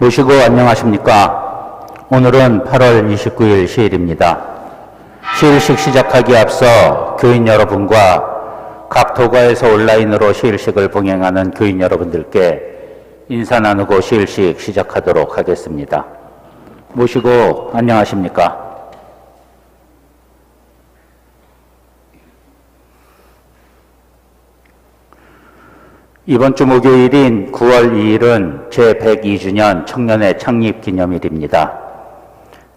모시고 안녕하십니까. 오늘은 8월 29일 시일입니다. 시일식 시작하기에 앞서 교인 여러분과 각 도가에서 온라인으로 시일식을 봉행하는 교인 여러분들께 인사 나누고 시일식 시작하도록 하겠습니다. 모시고 안녕하십니까. 이번 주 목요일인 9월 2일은 제102주년 청년의 창립기념일입니다.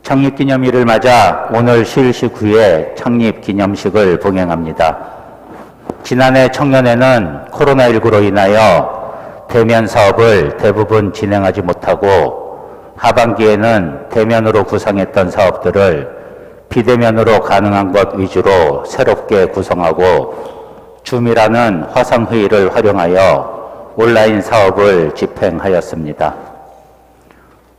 창립기념일을 맞아 오늘 시일식 후에 창립기념식을 봉행합니다. 지난해 청년회는 코로나19로 인하여 대면 사업을 대부분 진행하지 못하고 하반기에는 대면으로 구상했던 사업들을 비대면으로 가능한 것 위주로 새롭게 구성하고 줌이라는 화상회의를 활용하여 온라인 사업을 집행하였습니다.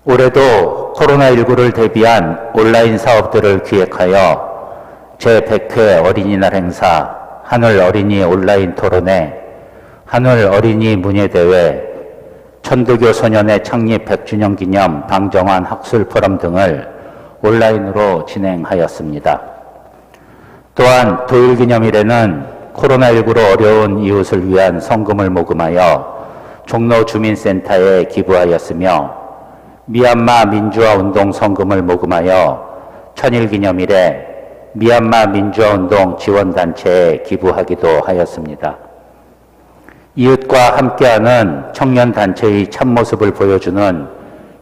올해도 코로나19를 대비한 온라인 사업들을 기획하여 제100회 어린이날 행사, 하늘 어린이 온라인 토론회, 하늘 어린이 문예대회, 천도교 소년의 창립 100주년 기념 방정환 학술 포럼 등을 온라인으로 진행하였습니다. 또한 도일 기념일에는 코로나19로 어려운 이웃을 위한 성금을 모금하여 종로 주민센터에 기부하였으며 미얀마 민주화 운동 성금을 모금하여 천일기념일에 미얀마 민주화 운동 지원단체에 기부하기도 하였습니다. 이웃과 함께하는 청년단체의 참모습을 보여주는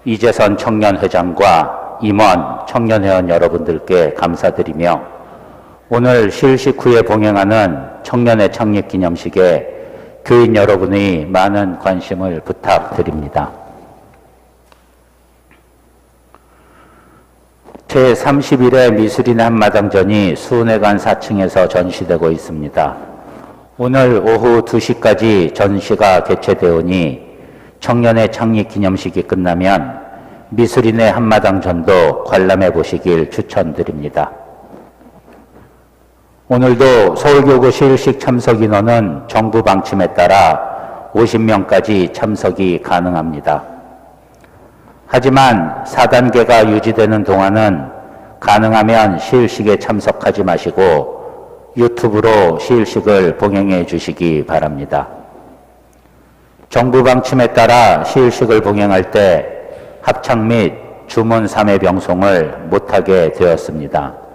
이재선 청년회장과 임원 청년회원 여러분들께 감사드리며 오늘 시일식 후에 봉행하는 청년의 창립 기념식에 교인 여러분의 많은 관심을 부탁드립니다. 제31회 미술인의 한마당전이 수은회관 4층에서 전시되고 있습니다. 오늘 오후 2시까지 전시가 개최되오니 청년의 창립 기념식이 끝나면 미술인의 한마당전도 관람해 보시길 추천드립니다. 오늘도 서울교구 시일식 참석 인원은 정부 방침에 따라 50명까지 참석이 가능합니다. 하지만 4단계가 유지되는 동안은 가능하면 시일식에 참석하지 마시고 유튜브로 시일식을 봉행해 주시기 바랍니다. 정부 방침에 따라 시일식을 봉행할 때 합창 및 주문 3회 병송을 못하게 되었습니다.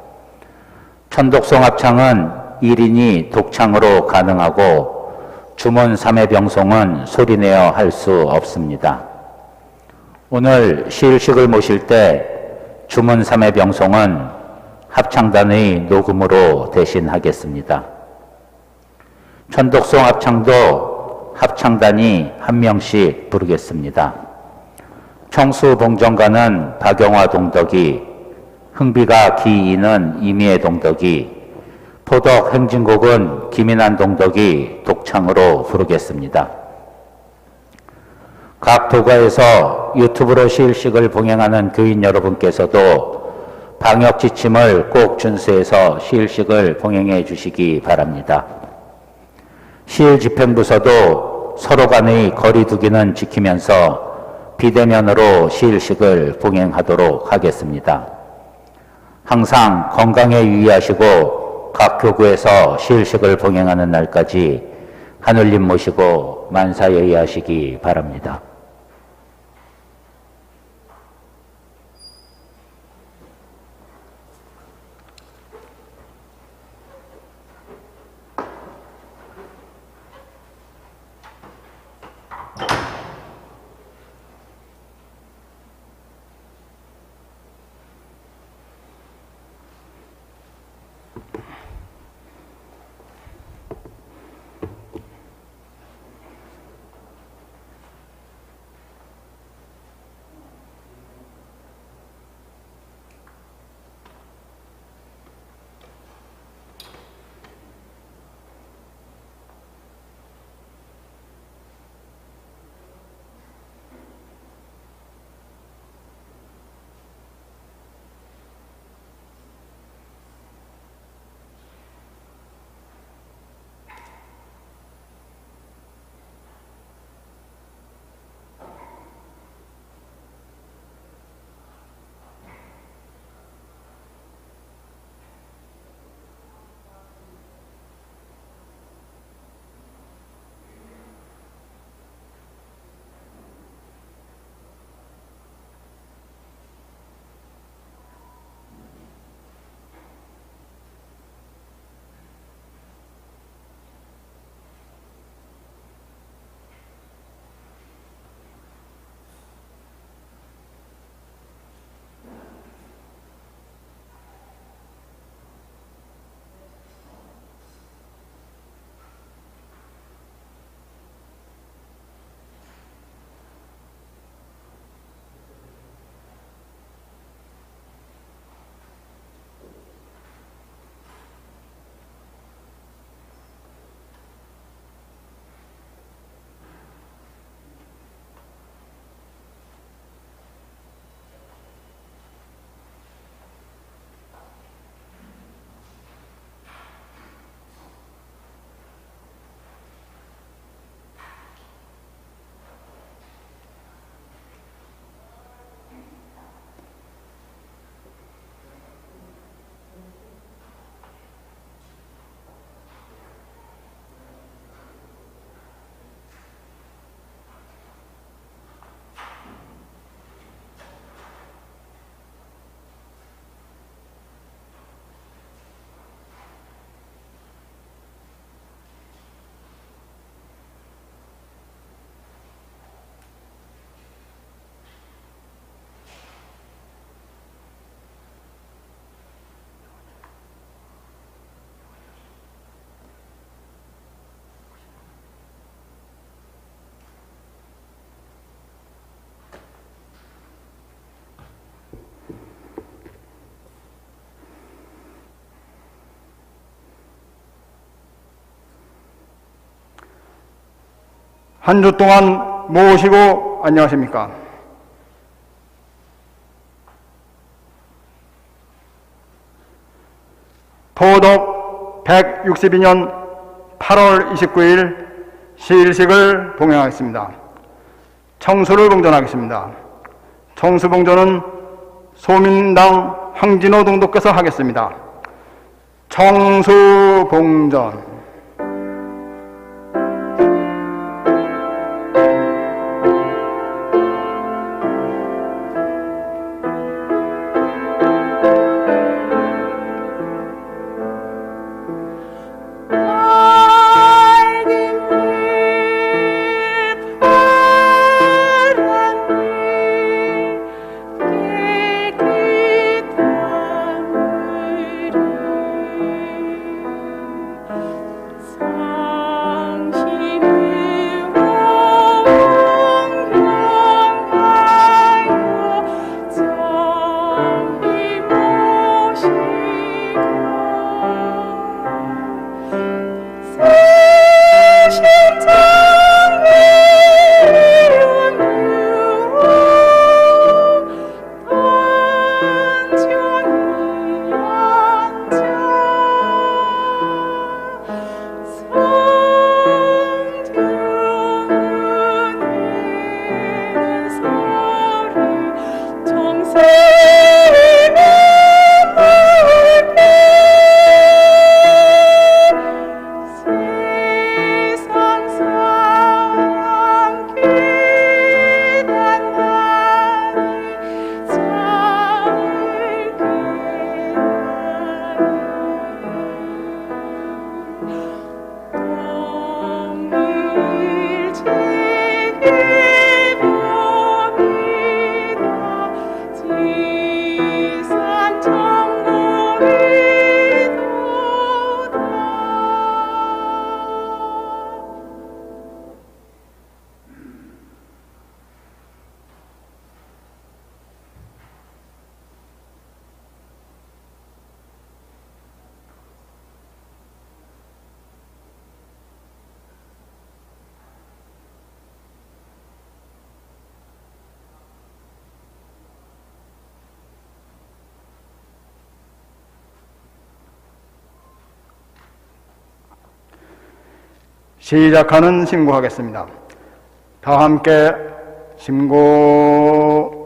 천독송 합창은 1인이 독창으로 가능하고 주문 3회 병송은 소리내어 할 수 없습니다. 오늘 시일식을 모실 때 주문 3회 병송은 합창단의 녹음으로 대신하겠습니다. 천독송 합창도 합창단이 한 명씩 부르겠습니다. 청수봉정가는 박영화 동덕이, 흥비가 기이는 이미의 동덕이, 포덕 행진곡은 김인환 동덕이 독창으로 부르겠습니다. 각 도가에서 유튜브로 시일식을 봉행하는 교인 여러분께서도 방역 지침을 꼭 준수해서 시일식을 봉행해 주시기 바랍니다. 시일 집행부서도 서로 간의 거리 두기는 지키면서 비대면으로 시일식을 봉행하도록 하겠습니다. 항상 건강에 유의하시고 각 교구에서 시일식을 봉행하는 날까지 하늘님 모시고 만사예의하시기 바랍니다. 한 주 동안 모시고 안녕하십니까? 포독 162년 8월 29일 시일식을 봉행하겠습니다. 청수를 봉전하겠습니다. 청수 봉전은 소민당 황진호 동독께서 하겠습니다. 청수 봉전. 시작하는 신고하겠습니다. 다 함께 신고.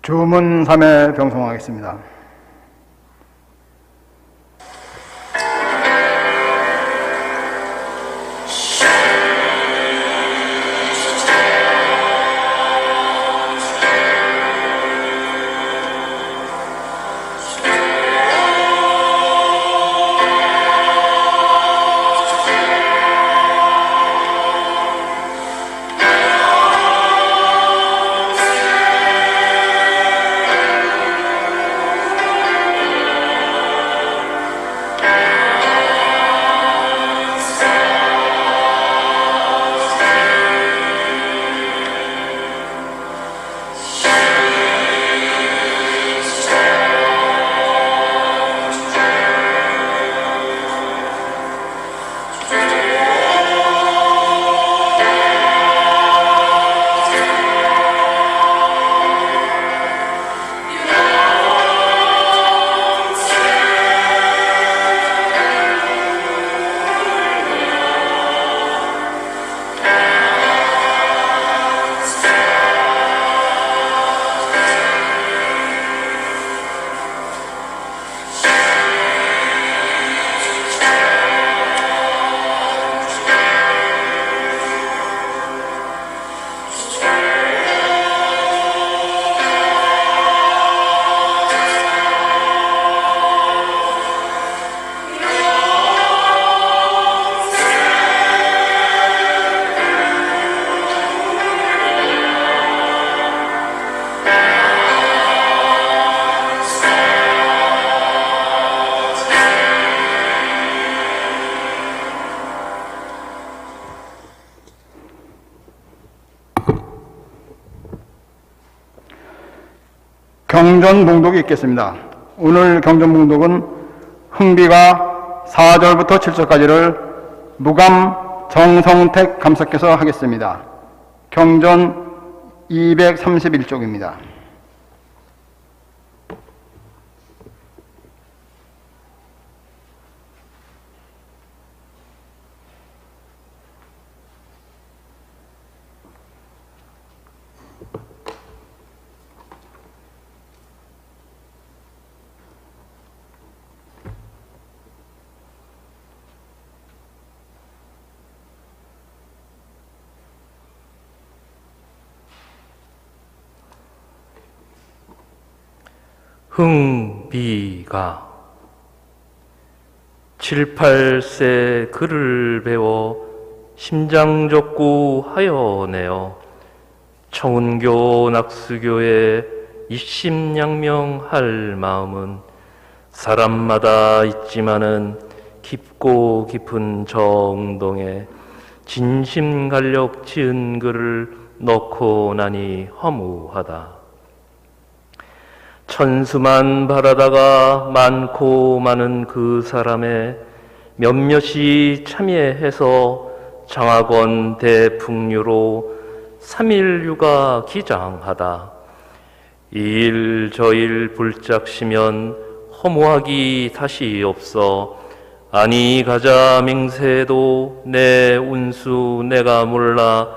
주문 3회 병송하겠습니다. 경전봉독이 있겠습니다. 오늘 경전봉독은 흥비가 4절부터 7절까지를 무감 정성택 감사께서 하겠습니다. 경전 231쪽입니다. 흥비가 7, 8세 글을 배워 심장적구 하여내어 청운교 낙수교에 입심양명할 마음은 사람마다 있지만은 깊고 깊은 저웅동에 진심갈력 지은 글을 넣고 나니 허무하다. 천수만 바라다가 많고 많은 그 사람의 몇몇이 참여해서 장학원 대풍류로 3일류가 기장하다. 이일 저일 불짝시면 허무하기 다시 없어 아니 가자 맹세도 내 운수 내가 몰라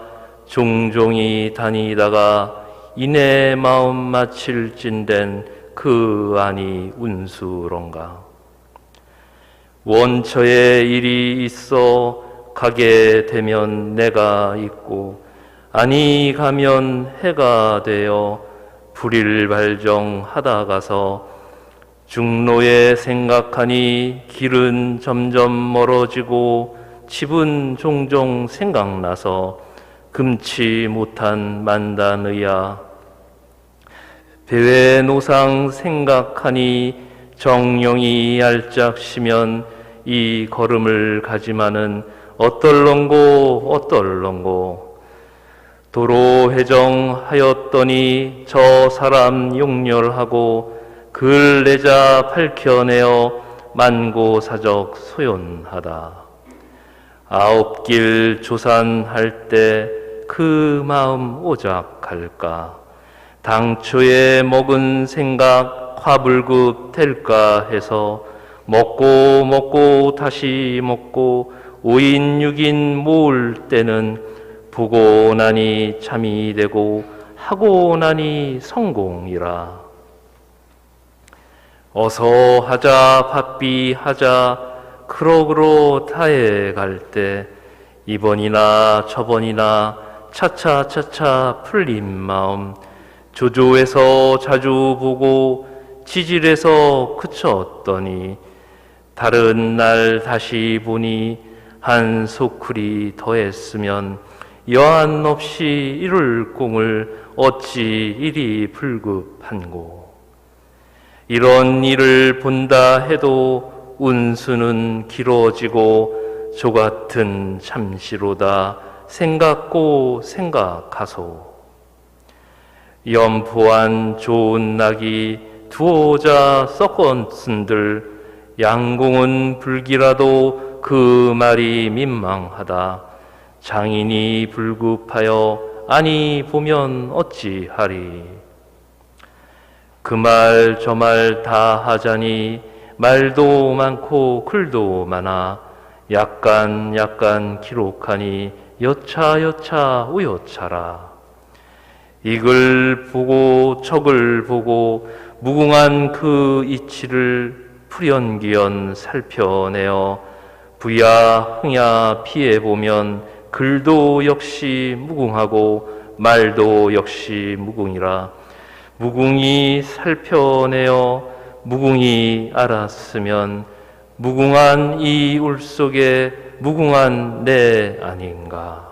종종이 다니다가 이내 마음 마칠 찐된 그 아니 운수론가. 원처에 일이 있어 가게 되면 내가 있고 아니 가면 해가 되어 불일 발정하다 가서 중로에 생각하니 길은 점점 멀어지고 집은 종종 생각나서 금치 못한 만단의야. 배외 노상 생각하니 정령이 얄짝시면 이 걸음을 가지마는 어떨런고 도로 회정하였더니 저 사람 용렬하고 글 내자 밝혀내어 만고사적 소연하다. 아홉길 조산할 때 그 마음 오작할까. 당초에 먹은 생각 화불급 될까 해서 먹고 다시 먹고 5인 6인 모을 때는 보고 나니 잠이 되고 하고 나니 성공이라. 어서 하자 바삐 하자 그러그러 다해 갈 때 이번이나 저번이나 차차차차 풀린 마음 조조에서 자주 보고 지질에서 그쳤더니 다른 날 다시 보니 한 소쿠리 더했으면 여한 없이 이룰 공을 어찌 이리 불급한고. 이런 일을 본다 해도 운수는 길어지고 조같은 잠시로다 생각고 생각하소. 연포한 좋은 낙이 두오자 썩었은들 양공은 불기라도 그 말이 민망하다. 장인이 불급하여 아니 보면 어찌하리. 그 말 저 말 다 하자니 말도 많고 글도 많아 약간 기록하니 여차 우여차라. 이글 보고 저글 보고 무궁한 그 이치를 풀연기연 살펴내어 부야 흥야 피해보면 글도 역시 무궁하고 말도 역시 무궁이라. 무궁이 살펴내어 무궁이 알았으면 무궁한 이 울 속에 무궁한 내 아닌가.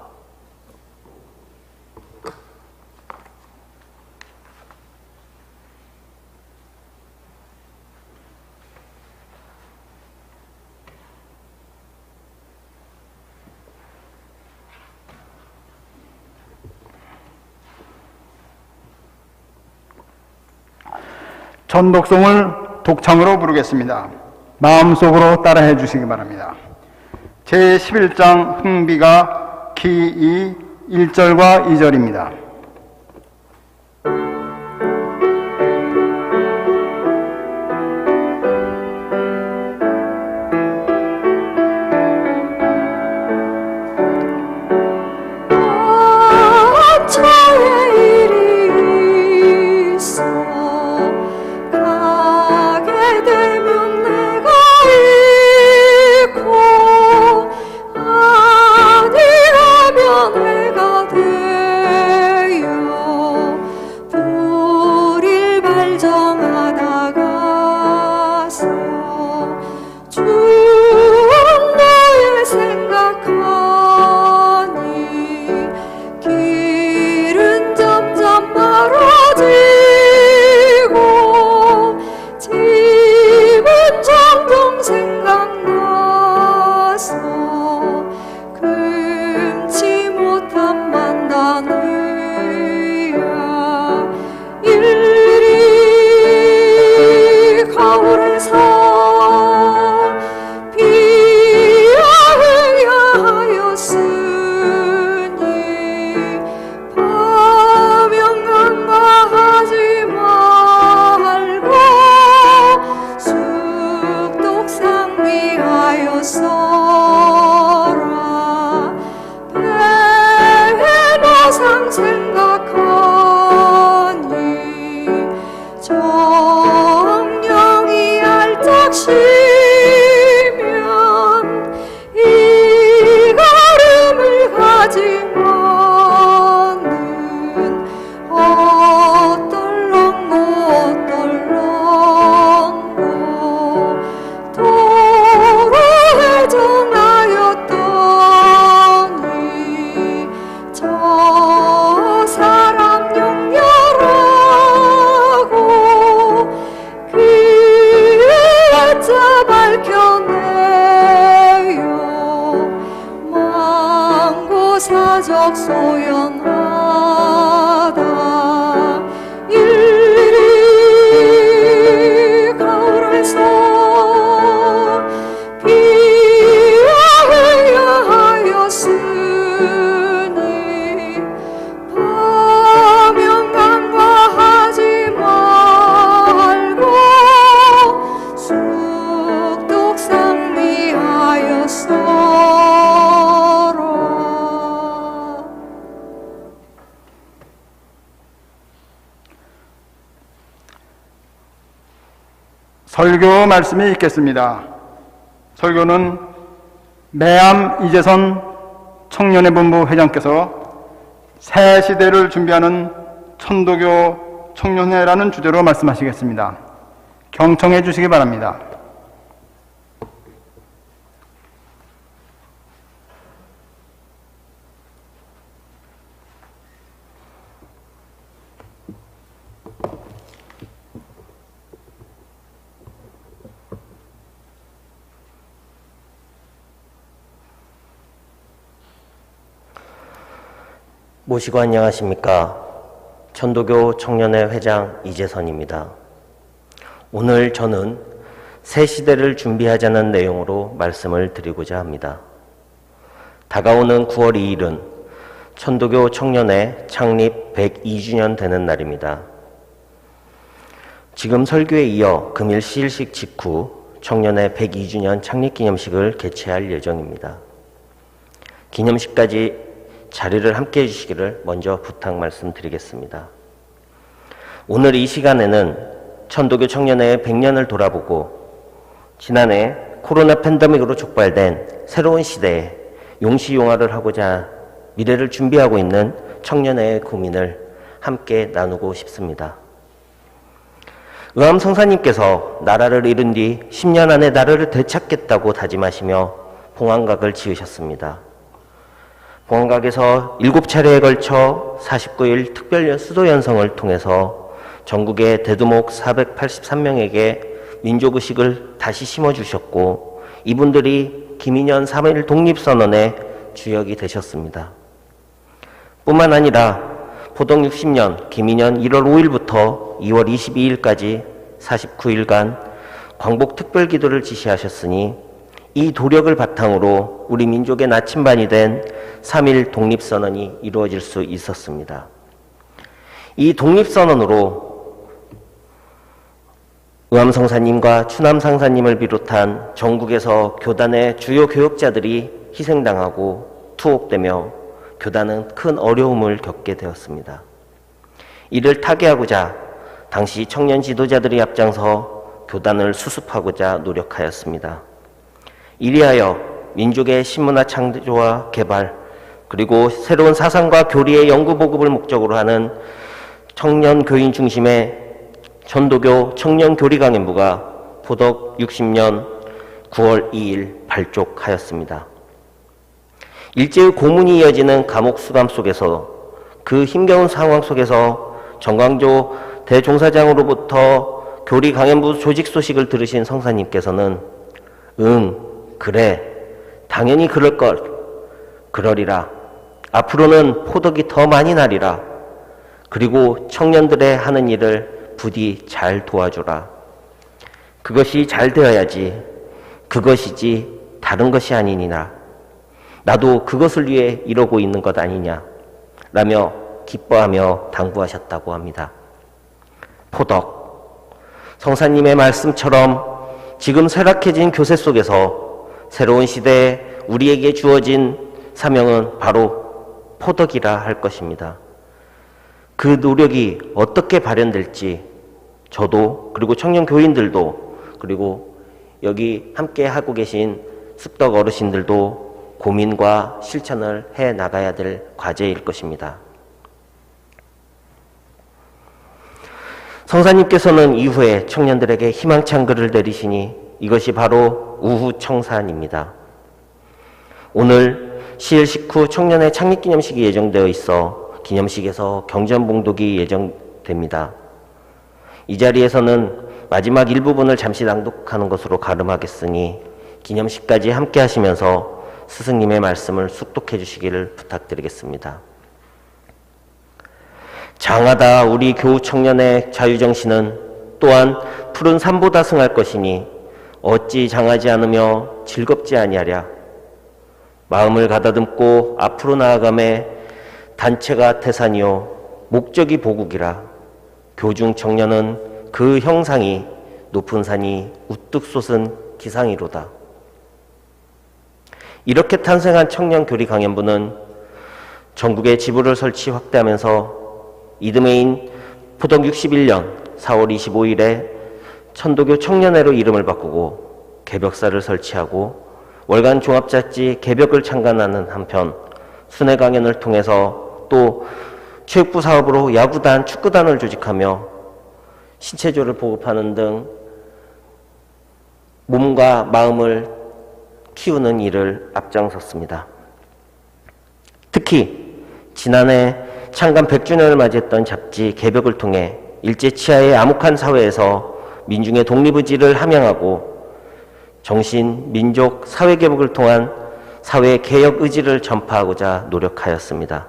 전독송을 독창으로 부르겠습니다. 마음속으로 따라해 주시기 바랍니다. 제11장 흥비가 키 2 1절과 2절입니다. 설교 말씀이 있겠습니다. 설교는 매암 이재선 청년의 본부 회장께서 새 시대를 준비하는 천도교 청년회라는 주제로 말씀하시겠습니다. 경청해 주시기 바랍니다. 모시고 안녕하십니까. 천도교 청년회 회장 이재선입니다. 오늘 저는 새 시대를 준비하자는 내용으로 말씀을 드리고자 합니다. 다가오는 9월 2일은 천도교 청년회 창립 102주년 되는 날입니다. 지금 설교에 이어 금일 시일식 직후 청년회 102주년 창립기념식을 개최할 예정입니다. 기념식까지 자리를 함께 해주시기를 먼저 부탁 말씀드리겠습니다. 오늘 이 시간에는 천도교 청년회의 100년을 돌아보고 지난해 코로나 팬데믹으로 촉발된 새로운 시대에 용시용화를 하고자 미래를 준비하고 있는 청년회의 고민을 함께 나누고 싶습니다. 의암 성사님께서 나라를 잃은 뒤 10년 안에 나라를 되찾겠다고 다짐하시며 봉황각을 지으셨습니다. 봉황각에서 7차례에 걸쳐 49일 특별 수도연성을 통해서 전국의 대두목 483명에게 민족의식을 다시 심어주셨고 이분들이 김인현 3.1 독립선언의 주역이 되셨습니다. 뿐만 아니라 포동 60년 김인현 1월 5일부터 2월 22일까지 49일간 광복 특별기도를 지시하셨으니 이 도력을 바탕으로 우리 민족의 나침반이 된 3.1 독립선언이 이루어질 수 있었습니다. 이 독립선언으로 의암성사님과 추남상사님을 비롯한 전국에서 교단의 주요 교역자들이 희생당하고 투옥되며 교단은 큰 어려움을 겪게 되었습니다. 이를 타개하고자 당시 청년 지도자들이 앞장서 교단을 수습하고자 노력하였습니다. 이리하여 민족의 신문화 창조와 개발, 그리고 새로운 사상과 교리의 연구 보급을 목적으로 하는 청년 교인 중심의 전도교 청년교리강연부가 포덕 60년 9월 2일 발족하였습니다. 일제의 고문이 이어지는 감옥 수감 속에서 그 힘겨운 상황 속에서 정광조 대종사장으로부터 교리강연부 조직 소식을 들으신 성사님께서는 그래, 당연히 그러리라. 앞으로는 포덕이 더 많이 나리라. 그리고 청년들의 하는 일을 부디 잘 도와주라. 그것이 잘 되어야지. 그것이지 다른 것이 아니니라. 나도 그것을 위해 이러고 있는 것 아니냐. 라며 기뻐하며 당부하셨다고 합니다. 포덕. 성사님의 말씀처럼 지금 쇠락해진 교세 속에서 새로운 시대에 우리에게 주어진 사명은 바로 포덕이라 할 것입니다. 그 노력이 어떻게 발현될지 저도, 그리고 청년 교인들도, 그리고 여기 함께 하고 계신 습덕 어르신들도 고민과 실천을 해 나가야 될 과제일 것입니다. 성사님께서는 이후에 청년들에게 희망찬 글을 내리시니 이것이 바로 우후청산입니다. 오늘 10일 식후 청년의 창립기념식이 예정되어 있어 기념식에서 경전봉독이 예정됩니다. 이 자리에서는 마지막 일부분을 잠시 낭독하는 것으로 가름하겠으니 기념식까지 함께 하시면서 스승님의 말씀을 숙독해 주시기를 부탁드리겠습니다. 장하다 우리 교우 청년의 자유정신은 또한 푸른 산보다 승할 것이니 어찌 장하지 않으며 즐겁지 아니하랴. 마음을 가다듬고 앞으로 나아가매 단체가 태산이요 목적이 보국이라. 교중 청년은 그 형상이 높은 산이 우뚝 솟은 기상이로다. 이렇게 탄생한 청년교리 강연부는 전국에 지부를 설치 확대하면서 이듬해인 포덕 61년 4월 25일에 천도교 청년회로 이름을 바꾸고 개벽사를 설치하고 월간 종합잡지 개벽을 창간하는 한편 순회 강연을 통해서 또 체육부 사업으로 야구단, 축구단을 조직하며 신체조를 보급하는 등 몸과 마음을 키우는 일을 앞장섰습니다. 특히 지난해 창간 100주년을 맞이했던 잡지 개벽을 통해 일제 치하의 암흑한 사회에서 민중의 독립의지를 함양하고 정신, 민족, 사회개혁을 통한 사회개혁 의지를 전파하고자 노력하였습니다.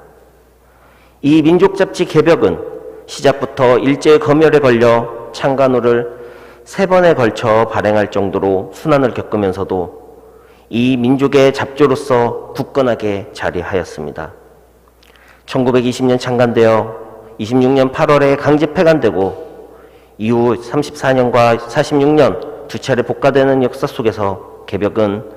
이 민족잡지 개벽은 시작부터 일제의 검열에 걸려 창간호를 3번에 걸쳐 발행할 정도로 순환을 겪으면서도 이 민족의 잡조로서 굳건하게 자리하였습니다. 1920년 창간되어 26년 8월에 강제 폐간되고 이후 34년과 46년 두 차례 복가되는 역사 속에서 개벽은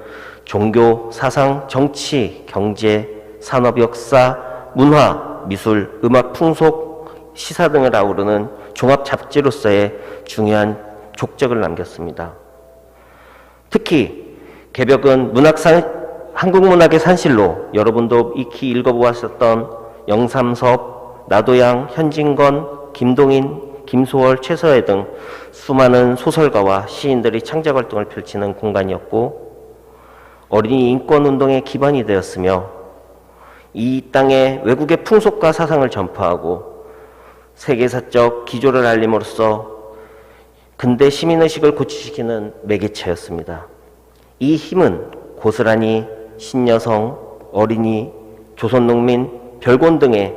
종교, 사상, 정치, 경제, 산업, 역사, 문화, 미술, 음악, 풍속, 시사 등을 아우르는 종합 잡지로서의 중요한 족적을 남겼습니다. 특히 개벽은 한국문학의 산실로 여러분도 익히 읽어보았었던 영삼섭, 나도양, 현진건, 김동인, 김소월, 최서애 등 수많은 소설가와 시인들이 창작 활동을 펼치는 공간이었고 어린이 인권운동의 기반이 되었으며 이 땅에 외국의 풍속과 사상을 전파하고 세계사적 기조를 알림으로써 근대 시민의식을 고취시키는 매개체였습니다. 이 힘은 고스란히 신여성, 어린이, 조선농민, 별곤 등의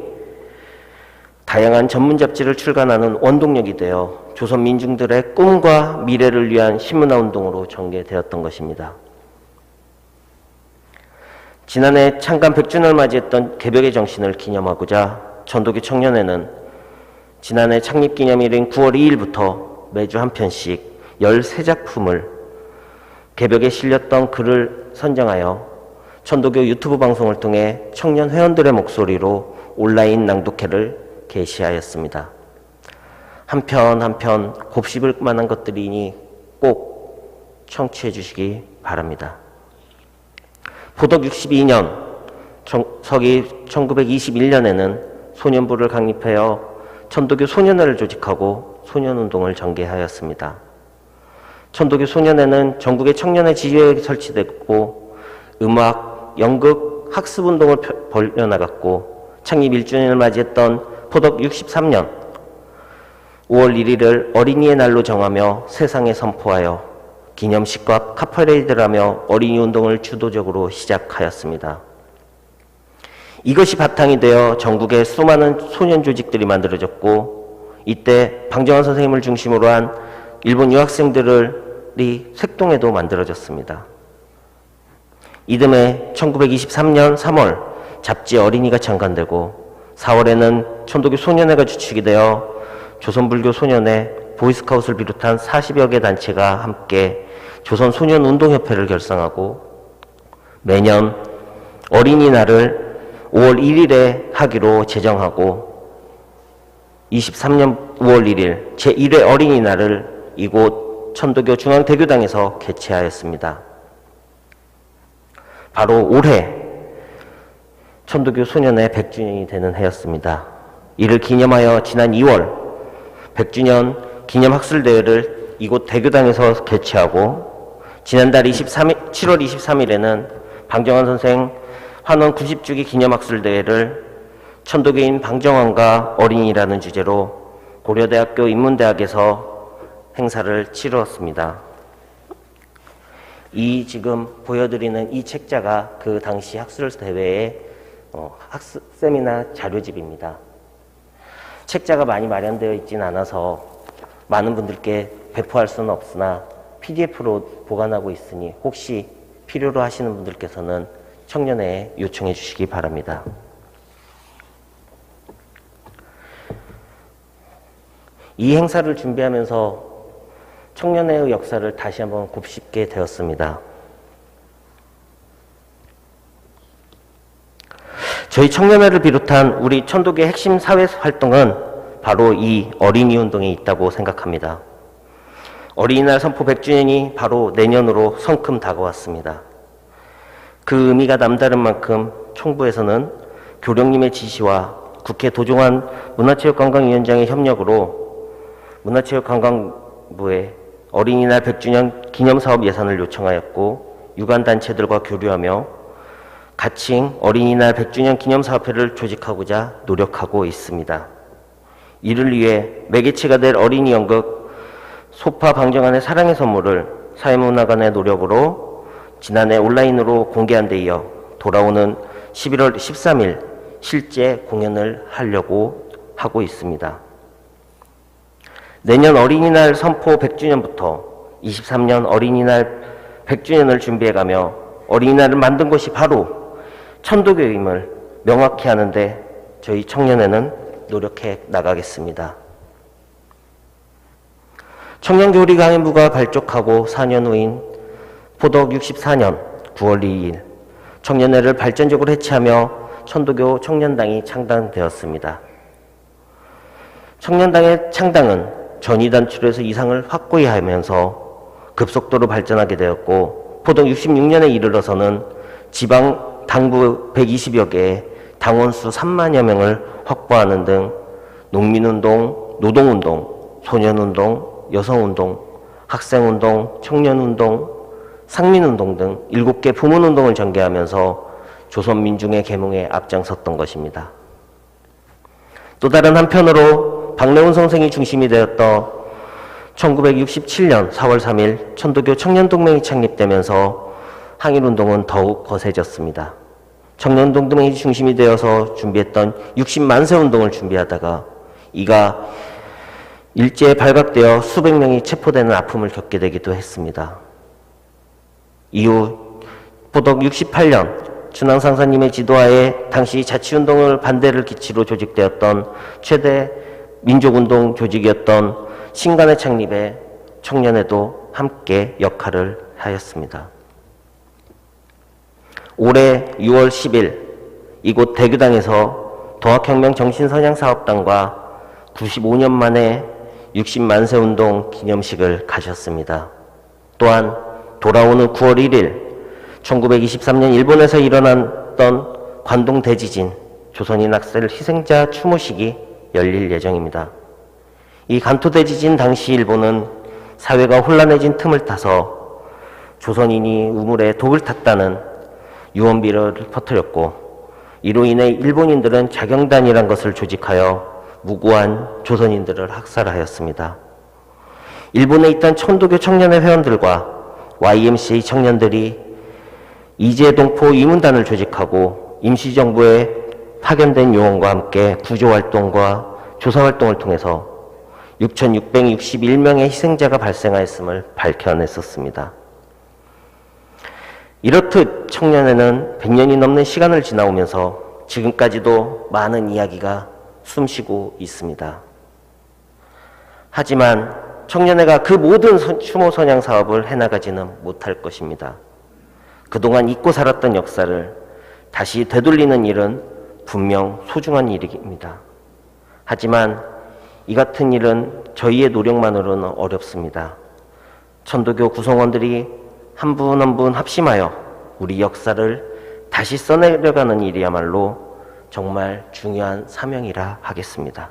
다양한 전문 잡지를 출간하는 원동력이 되어 조선 민중들의 꿈과 미래를 위한 신문화 운동으로 전개되었던 것입니다. 지난해 창간 100주년을 맞이했던 개벽의 정신을 기념하고자 천도교 청년회는 지난해 창립기념일인 9월 2일부터 매주 한 편씩 13작품을 개벽에 실렸던 글을 선정하여 천도교 유튜브 방송을 통해 청년 회원들의 목소리로 온라인 낭독회를 개시하였습니다. 한 편 한 편 곱씹을 만한 것들이니 꼭 청취해 주시기 바랍니다. 포덕 62년 서기 1921년에는 소년부를 강립하여 천도교 소년회를 조직하고 소년운동을 전개하였습니다. 천도교 소년회는 전국의 청년회 지휘에 설치됐고 음악, 연극, 학습운동을 벌여나갔고 창립 1주년을 맞이했던 포덕 63년 5월 1일을 어린이의 날로 정하며 세상에 선포하여 기념식과 카퍼레이드를 하며 어린이 운동을 주도적으로 시작하였습니다. 이것이 바탕이 되어 전국에 수많은 소년 조직들이 만들어졌고 이때 방정환 선생님을 중심으로 한 일본 유학생들이 색동에도 만들어졌습니다. 이듬해 1923년 3월 잡지 어린이가 창간되고 4월에는 천도교 소년회가 주축이 되어 조선불교 소년회, 보이스카웃을 비롯한 40여 개 단체가 함께 조선소년운동협회를 결성하고 매년 어린이날을 5월 1일에 하기로 제정하고 23년 5월 1일 제1회 어린이날을 이곳 천도교 중앙대교당에서 개최하였습니다. 바로 올해 천도교 소년회 100주년이 되는 해였습니다. 이를 기념하여 지난 2월 100주년 기념학술대회를 이곳 대교당에서 개최하고 지난달 7월 23일에는 방정환 선생 환원 90주기 기념학술대회를 천도교인 방정환과 어린이라는 주제로 고려대학교 인문대학에서 행사를 치루었습니다. 이 지금 보여드리는 이 책자가 그 당시 학술대회의 학습 세미나 자료집입니다. 책자가 많이 마련되어 있진 않아서 많은 분들께 배포할 수는 없으나 PDF로 보관하고 있으니 혹시 필요로 하시는 분들께서는 청년회에 요청해 주시기 바랍니다. 이 행사를 준비하면서 청년회의 역사를 다시 한번 곱씹게 되었습니다. 저희 청년회를 비롯한 우리 천도교의 핵심 사회 활동은 바로 이 어린이 운동에 있다고 생각합니다. 어린이날 선포 100주년이 바로 내년으로 성큼 다가왔습니다. 그 의미가 남다른 만큼 총부에서는 교령님의 지시와 국회 도종환 문화체육관광위원장의 협력으로 문화체육관광부에 어린이날 100주년 기념사업 예산을 요청하였고 유관단체들과 교류하며 가칭 어린이날 100주년 기념사업회를 조직하고자 노력하고 있습니다. 이를 위해 매개체가 될 어린이 연극 소파 방정환의 사랑의 선물을 사회문화관의 노력으로 지난해 온라인으로 공개한 데 이어 돌아오는 11월 13일 실제 공연을 하려고 하고 있습니다. 내년 어린이날 선포 100주년부터 23년 어린이날 100주년을 준비해가며 어린이날을 만든 것이 바로 천도교임을 명확히 하는데 저희 청년회는 노력해 나가겠습니다. 청년교리강의부가 발족하고 4년 후인 포덕 64년 9월 2일 청년회를 발전적으로 해체하며 천도교 청년당이 창당되었습니다. 청년당의 창당은 전위단체로에서 이상을 확고히 하면서 급속도로 발전하게 되었고 포덕 66년에 이르러서는 지방 당부 120여 개의 당원수 3만여 명을 확보하는 등 농민운동, 노동운동, 소년운동, 여성운동, 학생운동, 청년운동, 상민운동 등 7개 부문운동을 전개하면서 조선민중의 계몽에 앞장섰던 것입니다. 또 다른 한편으로 박래훈 선생이 중심이 되었던 1967년 4월 3일 천도교 청년동맹이 창립되면서 항일운동은 더욱 거세졌습니다. 청년동맹이 중심이 되어서 준비했던 60만세 운동을 준비하다가 이가 일제에 발각되어 수백 명이 체포되는 아픔을 겪게 되기도 했습니다. 이후 포덕 68년 준황상사님의 지도하에 당시 자치운동을 반대를 기치로 조직되었던 최대 민족운동 조직이었던 신간의 창립에 청년회도 함께 역할을 하였습니다. 올해 6월 10일 이곳 대교당에서 동학혁명 정신선양사업단과 95년 만에 60만세 운동 기념식을 가졌습니다. 또한 돌아오는 9월 1일 1923년 일본에서 일어났던 관동 대지진 조선인 학살 희생자 추모식이 열릴 예정입니다. 이 간토 대지진 당시 일본은 사회가 혼란해진 틈을 타서 조선인이 우물에 독을 탔다는 유언비어를 퍼뜨렸고, 이로 인해 일본인들은 자경단이란 것을 조직하여 무고한 조선인들을 학살하였습니다. 일본에 있던 천도교 청년회 회원들과 YMCA 청년들이 이재동포 이문단을 조직하고 임시정부에 파견된 요원과 함께 구조활동과 조사활동을 통해서 6,661명의 희생자가 발생하였음을 밝혀냈었습니다. 이렇듯 청년회는 100년이 넘는 시간을 지나오면서 지금까지도 많은 이야기가 숨쉬고 있습니다. 하지만 청년회가 그 모든 추모 선양 사업을 해나가지는 못할 것입니다. 그동안 잊고 살았던 역사를 다시 되돌리는 일은 분명 소중한 일입니다. 하지만 이 같은 일은 저희의 노력만으로는 어렵습니다. 천도교 구성원들이 한 분 한 분 합심하여 우리 역사를 다시 써내려가는 일이야말로 정말 중요한 사명이라 하겠습니다.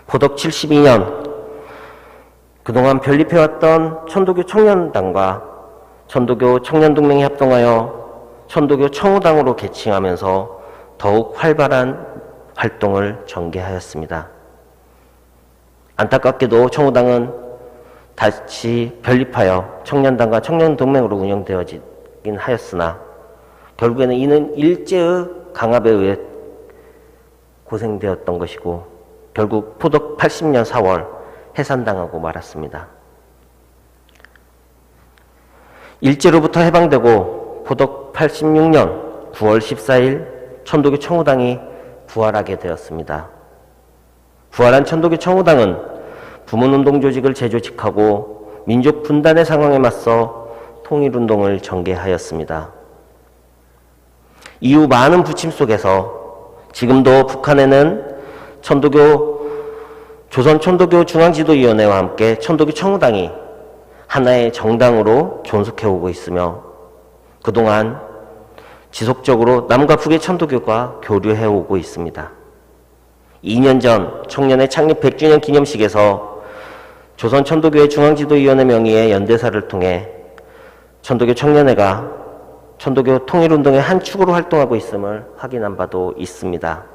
포덕 72년 그동안 변립해왔던 천도교 청년단과 천도교 청년동맹이 합동하여 천도교 청우당으로 개칭하면서 더욱 활발한 활동을 전개하였습니다. 안타깝게도 청우당은 다시 변립하여 청년단과 청년동맹으로 운영되어지긴 하였으나 결국에는 이는 일제의 강압에 의해 고생되었던 것이고 결국 포덕 80년 4월 해산당하고 말았습니다. 일제로부터 해방되고 포덕 86년 9월 14일 천도교 청우당이 부활하게 되었습니다. 부활한 천도교 청우당은 부문운동 조직을 재조직하고 민족 분단의 상황에 맞서 통일운동을 전개하였습니다. 이후 많은 부침 속에서 지금도 북한에는 조선 천도교 중앙지도위원회와 함께 천도교 청우당이 하나의 정당으로 존속해오고 있으며 그동안 지속적으로 남과 북의 천도교가 교류해오고 있습니다. 2년 전 청년회 창립 100주년 기념식에서 조선 천도교회 중앙지도위원회 명의의 연대사를 통해 천도교 청년회가 천도교 통일운동의 한 축으로 활동하고 있음을 확인한 바도 있습니다.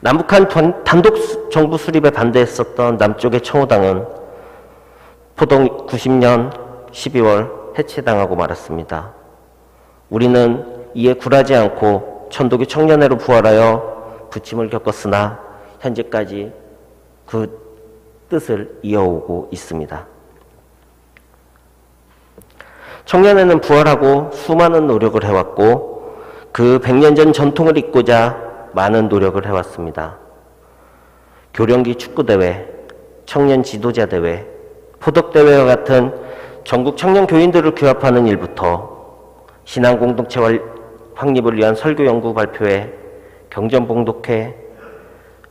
남북한 단독 정부 수립에 반대했었던 남쪽의 청우당은 포덕 90년 12월 해체당하고 말았습니다. 우리는 이에 굴하지 않고 천도교 청년회로 부활하여 부침을 겪었으나 현재까지 그 뜻을 이어오고 있습니다. 청년회는 부활하고 수많은 노력을 해왔고 그 100년 전 전통을 잇고자 많은 노력을 해왔습니다. 교령기 축구대회, 청년 지도자대회, 포덕대회와 같은 전국 청년 교인들을 규합하는 일부터 신앙공동체 확립을 위한 설교연구 발표회, 경전봉독회,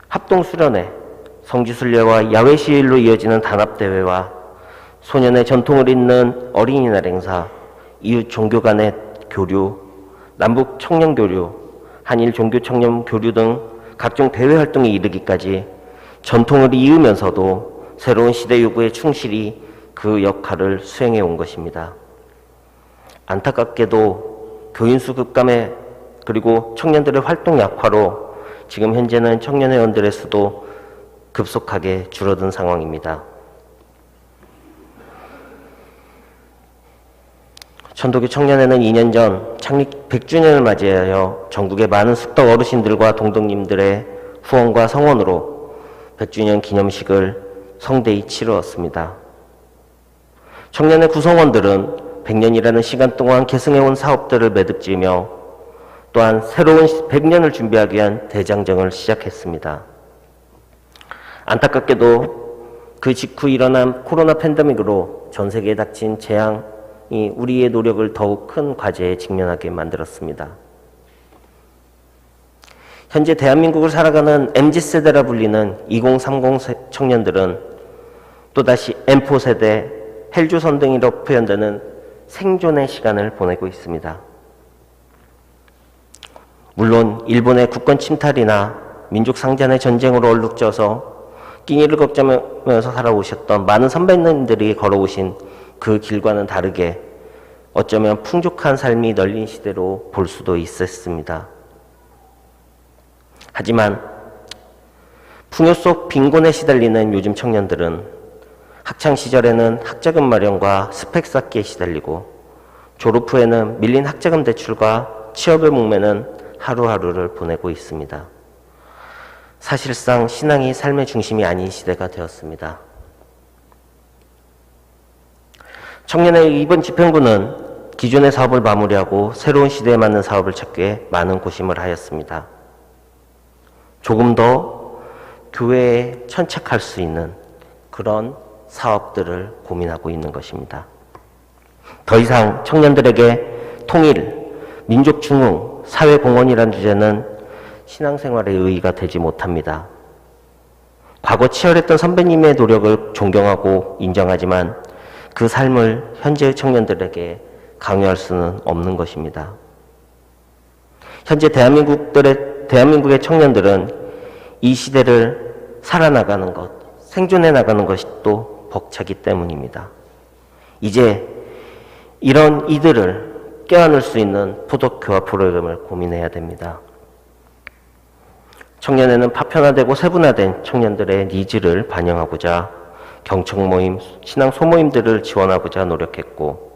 합동수련회, 성지순례와 야외시일로 이어지는 단합대회와 소년의 전통을 잇는 어린이날 행사, 이웃 종교 간의 교류, 남북 청년 교류, 한일 종교 청년 교류 등 각종 대외 활동에 이르기까지 전통을 이으면서도 새로운 시대 요구에 충실히 그 역할을 수행해 온 것입니다. 안타깝게도 교인수 급감에 그리고 청년들의 활동 약화로 지금 현재는 청년회원들의 수도 급속하게 줄어든 상황입니다. 천도교 청년회는 2년 전 창립 100주년을 맞이하여 전국의 많은 숙덕 어르신들과 동덕님들의 후원과 성원으로 100주년 기념식을 성대히 치루었습니다. 청년회 구성원들은 100년이라는 시간 동안 계승해온 사업들을 매듭지으며 또한 새로운 100년을 준비하기 위한 대장정을 시작했습니다. 안타깝게도 그 직후 일어난 코로나 팬데믹으로 전 세계에 닥친 재앙이 우리의 노력을 더욱 큰 과제에 직면하게 만들었습니다. 현재 대한민국을 살아가는 MZ세대라 불리는 2030 청년들은 또다시 M4세대, 헬조선 등으로 표현되는 생존의 시간을 보내고 있습니다. 물론 일본의 국권 침탈이나 민족 상잔의 전쟁으로 얼룩져서 끼니를 걱정하면서 살아오셨던 많은 선배님들이 걸어오신 그 길과는 다르게 어쩌면 풍족한 삶이 널린 시대로 볼 수도 있었습니다. 하지만 풍요 속 빈곤에 시달리는 요즘 청년들은 학창시절에는 학자금 마련과 스펙 쌓기에 시달리고 졸업 후에는 밀린 학자금 대출과 취업에 목매는 하루하루를 보내고 있습니다. 사실상 신앙이 삶의 중심이 아닌 시대가 되었습니다. 청년의 이번 집행부는 기존의 사업을 마무리하고 새로운 시대에 맞는 사업을 찾기 위해 많은 고심을 하였습니다. 조금 더 교회에 천착할 수 있는 그런 사업들을 고민하고 있는 것입니다. 더 이상 청년들에게 통일, 민족 중흥, 사회 공헌이라는 주제는 신앙생활의 의의가 되지 못합니다. 과거 치열했던 선배님의 노력을 존경하고 인정하지만 그 삶을 현재의 청년들에게 강요할 수는 없는 것입니다. 현재 대한민국의 청년들은 이 시대를 살아나가는 것, 생존해 나가는 것이 또 벅차기 때문입니다. 이제 이런 이들을 껴안을 수 있는 포덕교화 프로그램을 고민해야 됩니다. 청년회는 파편화되고 세분화된 청년들의 니즈를 반영하고자 경청 모임, 신앙 소모임들을 지원하고자 노력했고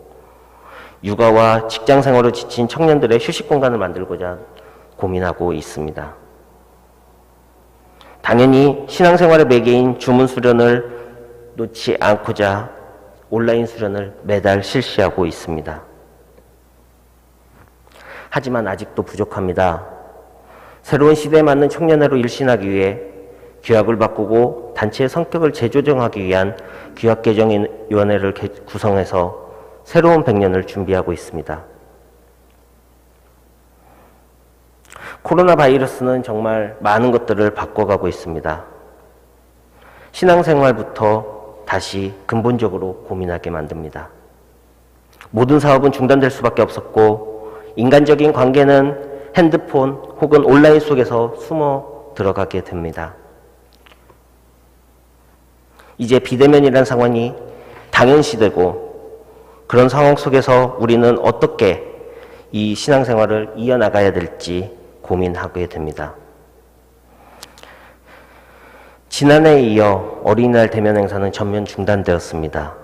육아와 직장 생활로 지친 청년들의 휴식 공간을 만들고자 고민하고 있습니다. 당연히 신앙생활의 매개인 주문 수련을 놓지 않고자 온라인 수련을 매달 실시하고 있습니다. 하지만 아직도 부족합니다. 새로운 시대에 맞는 청년회로 일신하기 위해 규약을 바꾸고 단체의 성격을 재조정하기 위한 규약개정위원회를 구성해서 새로운 100년을 준비하고 있습니다. 코로나 바이러스는 정말 많은 것들을 바꿔가고 있습니다. 신앙생활부터 다시 근본적으로 고민하게 만듭니다. 모든 사업은 중단될 수밖에 없었고 인간적인 관계는 핸드폰 혹은 온라인 속에서 숨어 들어가게 됩니다. 이제 비대면이라는 상황이 당연시되고 그런 상황 속에서 우리는 어떻게 이 신앙생활을 이어나가야 될지 고민하게 됩니다. 지난해에 이어 어린이날 대면 행사는 전면 중단되었습니다.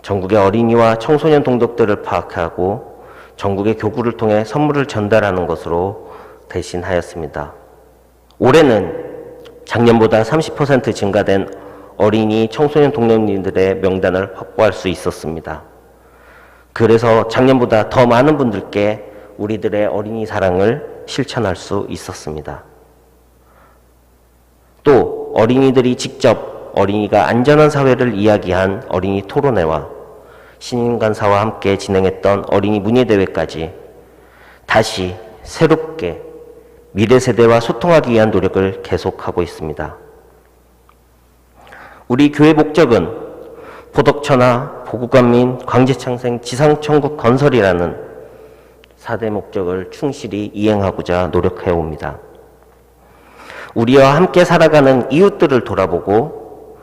전국의 어린이와 청소년 동덕들을 파악하고 전국의 교구를 통해 선물을 전달하는 것으로 대신하였습니다. 올해는 작년보다 30% 증가된 어린이 청소년 동료님들의 명단을 확보할 수 있었습니다. 그래서 작년보다 더 많은 분들께 우리들의 어린이 사랑을 실천할 수 있었습니다. 또 어린이들이 직접 어린이가 안전한 사회를 이야기한 어린이 토론회와 신인간사와 함께 진행했던 어린이 문예대회까지 다시 새롭게 미래 세대와 소통하기 위한 노력을 계속하고 있습니다. 우리 교회 목적은 포덕천하, 보국관민, 광재창생, 지상천국 건설이라는 4대 목적을 충실히 이행하고자 노력해옵니다. 우리와 함께 살아가는 이웃들을 돌아보고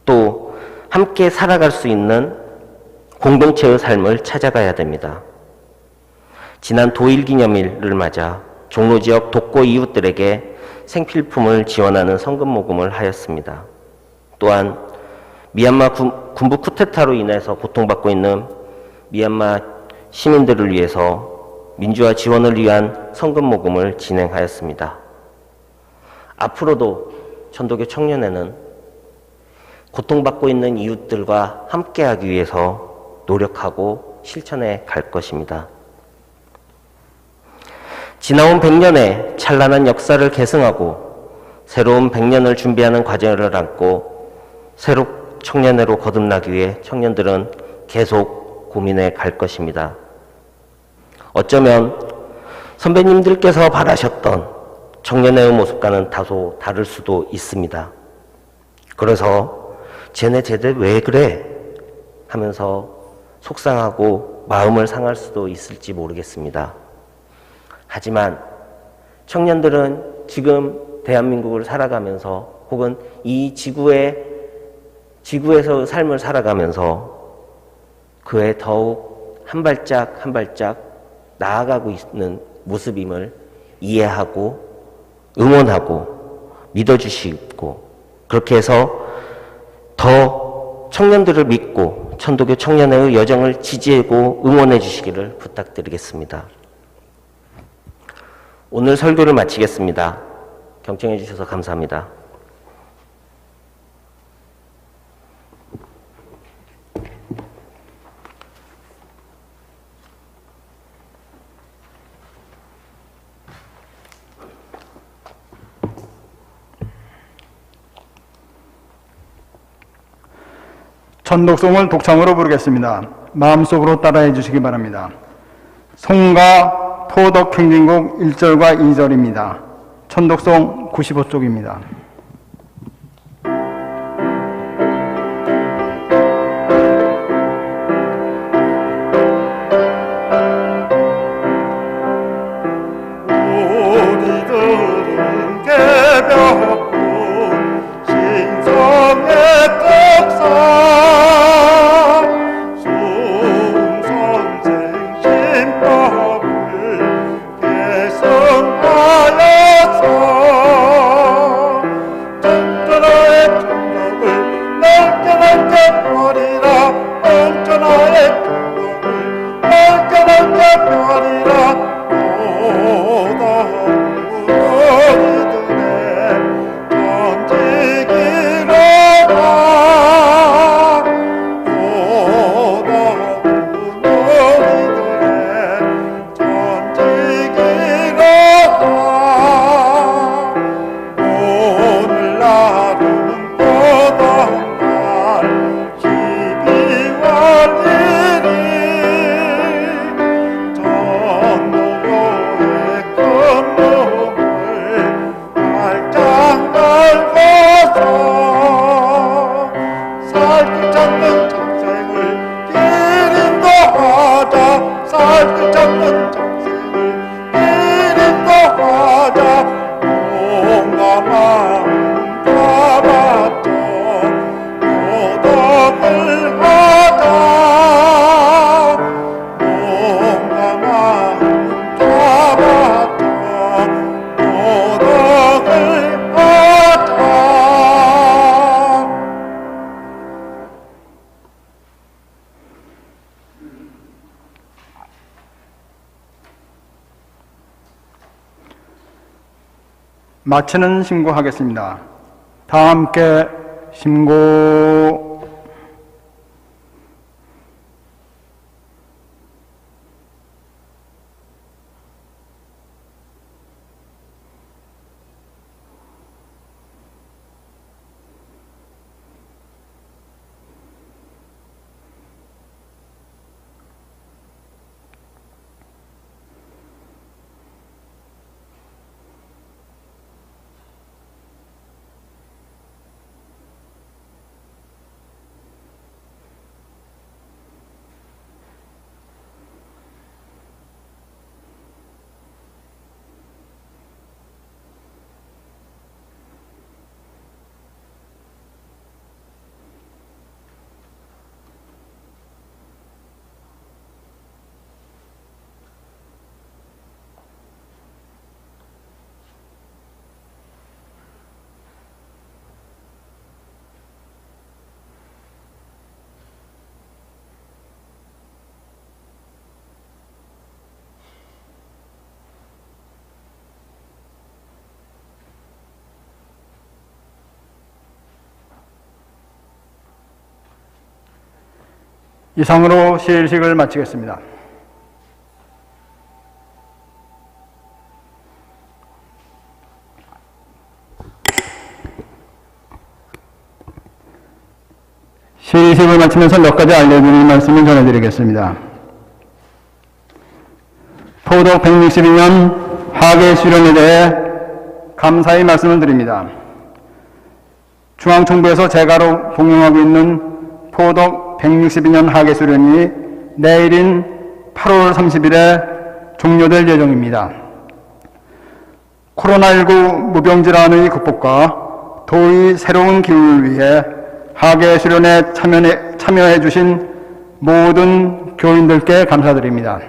또 함께 살아갈 수 있는 공동체의 삶을 찾아가야 됩니다. 지난 도일기념일을 맞아 종로지역 독거 이웃들에게 생필품을 지원하는 성금 모금을 하였습니다. 또한 미얀마 군부 쿠데타로 인해서 고통받고 있는 미얀마 시민들을 위해서 민주화 지원을 위한 성금 모금을 진행하였습니다. 앞으로도 천도교 청년회는 고통받고 있는 이웃들과 함께하기 위해서 노력하고 실천해 갈 것입니다. 지나온 100년의 찬란한 역사를 계승하고 새로운 100년을 준비하는 과제를 안고 새로 청년회로 거듭나기 위해 청년들은 계속 고민해 갈 것입니다. 어쩌면 선배님들께서 바라셨던 청년회의 모습과는 다소 다를 수도 있습니다. 그래서 쟤네 쟤들 왜 그래? 하면서 속상하고 마음을 상할 수도 있을지 모르겠습니다. 하지만 청년들은 지금 대한민국을 살아가면서 혹은 이 지구에서 삶을 살아가면서 그에 더욱 한 발짝 한 발짝 나아가고 있는 모습임을 이해하고 응원하고 믿어주시고 그렇게 해서 더 청년들을 믿고 천도교 청년회의 여정을 지지하고 응원해 주시기를 부탁드리겠습니다. 오늘 설교를 마치겠습니다. 경청해 주셔서 감사합니다. 천독송을 독창으로 부르겠습니다. 마음속으로 따라해 주시기 바랍니다. 송가 포덕행진곡 1절과 2절입니다. 천독송 95쪽입니다. 우리들은 개벽고 신성의 떡상 송선생 신법을 계승하여서 전전하의 충격을 넓게 넓게 펴리라 전전하의 충격을 넓게 넓게 펴리라 마치는 신고하겠습니다. 다 함께 신고. 이상으로 시일식을 마치겠습니다. 시식을 마치면서 몇 가지 알려드릴 말씀을 전해드리겠습니다. 포독 162년 하계 수련에 대해 감사의 말씀을 드립니다. 중앙총부에서 제가로 봉행하고 있는 포독 162년 하계 수련이 내일인 8월 30일에 종료될 예정입니다. 코로나19 무병질환의 극복과 도의 새로운 기운을 위해 하계 수련에 참여해 주신 모든 교인들께 감사드립니다.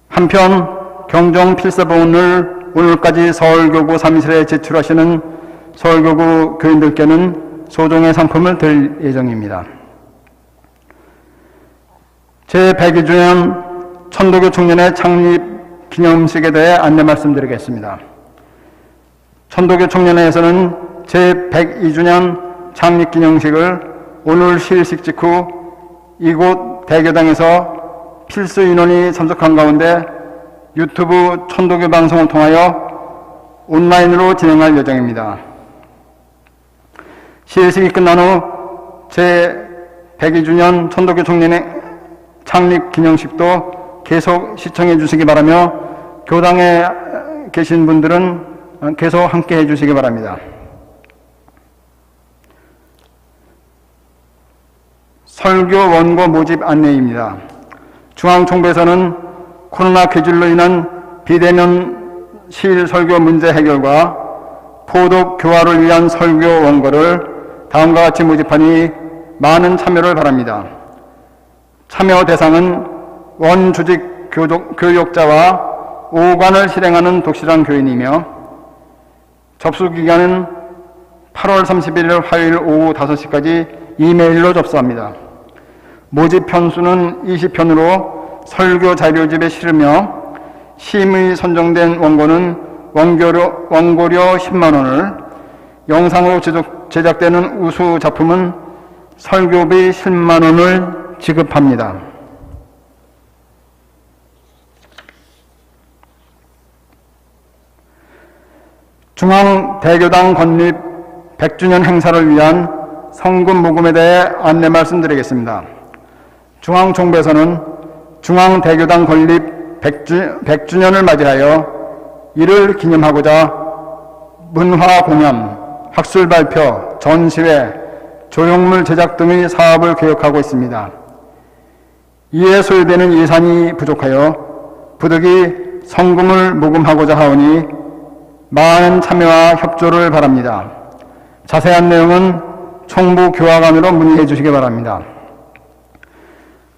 한편 경정 필사본을 오늘까지 서울교구 사무실에 제출하시는 서울교구 교인들께는 소정의 상품을 드릴 예정입니다. 제102주년 천도교 총련의 창립 기념식에 대해 안내 말씀드리겠습니다. 천도교 총련회에서는 제102주년 창립기념식을 오늘 시일식 직후 이곳 대교당에서 필수 인원이 참석한 가운데 유튜브 천도교 방송을 통하여 온라인으로 진행할 예정입니다. 시일식이 끝난 후 제102주년 천도교 총련의 창립기념식도 계속 시청해 주시기 바라며 교당에 계신 분들은 계속 함께 해 주시기 바랍니다. 설교 원고 모집 안내입니다. 중앙총부에서는 코로나 괴질로 인한 비대면 시일 설교 문제 해결과 포독 교화를 위한 설교 원고를 다음과 같이 모집하니 많은 참여를 바랍니다. 참여 대상은 원주직 교역자와 오관을 실행하는 독실한 교인이며 접수 기간은 8월 31일 화요일 오후 5시까지 이메일로 접수합니다. 모집 편수는 20편으로 설교 자료집에 실으며 심의 선정된 원고는 원고료 10만원을, 영상으로 제작되는 우수 작품은 설교비 10만원을 지급합니다. 중앙대교당 건립 100주년 행사를 위한 성금 모금에 대해 안내 말씀드리겠습니다. 중앙총부에서는 중앙대교당 건립 100주년을 맞이하여 이를 기념하고자 문화 공연, 학술 발표, 전시회, 조형물 제작 등의 사업을 계획하고 있습니다. 이에 소요되는 예산이 부족하여 부득이 성금을 모금하고자 하오니 많은 참여와 협조를 바랍니다. 자세한 내용은 총부 교화관으로 문의해 주시기 바랍니다.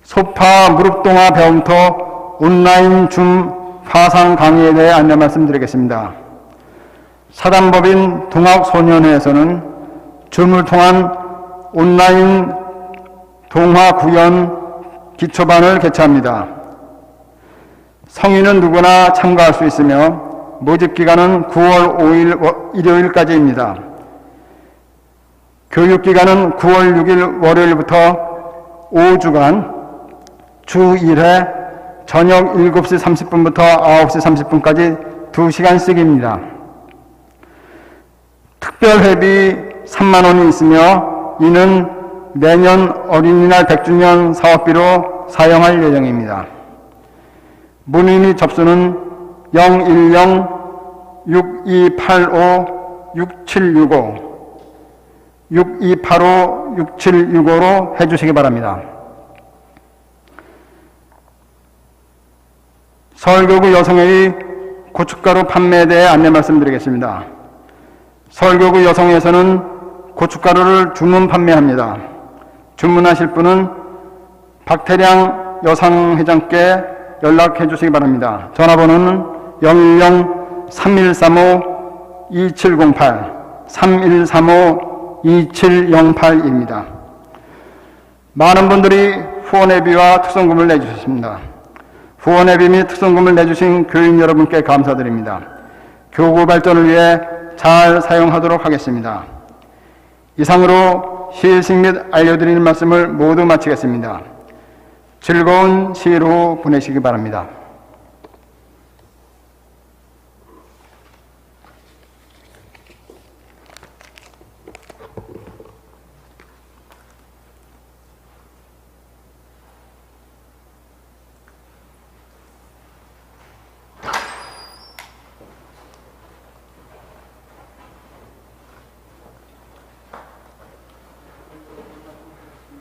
소파 무릎동화 배움터 온라인 줌 화상 강의에 대해 안내 말씀드리겠습니다. 사단법인 동학소년회에서는 줌을 통한 온라인 동화 구연 기초반을 개최합니다. 성인은 누구나 참가할 수 있으며 모집 기간은 9월 5일 일요일까지입니다. 교육 기간은 9월 6일 월요일부터 5주간 주 1회 저녁 7시 30분부터 9시 30분까지 2시간씩입니다. 특별회비 3만원이 있으며 이는 내년 어린이날 100주년 사업비로 사용할 예정입니다. 문의 및 접수는 010-6285-6765 6285-6765로 해주시기 바랍니다. 서울교구 여성회의 고춧가루 판매에 대해 안내 말씀드리겠습니다. 서울교구 여성회에서는 고춧가루를 주문 판매합니다. 주문하실 분은 박태량 여상회장께 연락해 주시기 바랍니다. 전화번호는 010-3135-2708 3135-2708입니다. 많은 분들이 후원회비와 특성금을 내주셨습니다. 후원회비 및 특성금을 내주신 교인 여러분께 감사드립니다. 교구 발전을 위해 잘 사용하도록 하겠습니다. 이상으로 시식 및 알려드리는 말씀을 모두 마치겠습니다. 즐거운 시로 보내시기 바랍니다.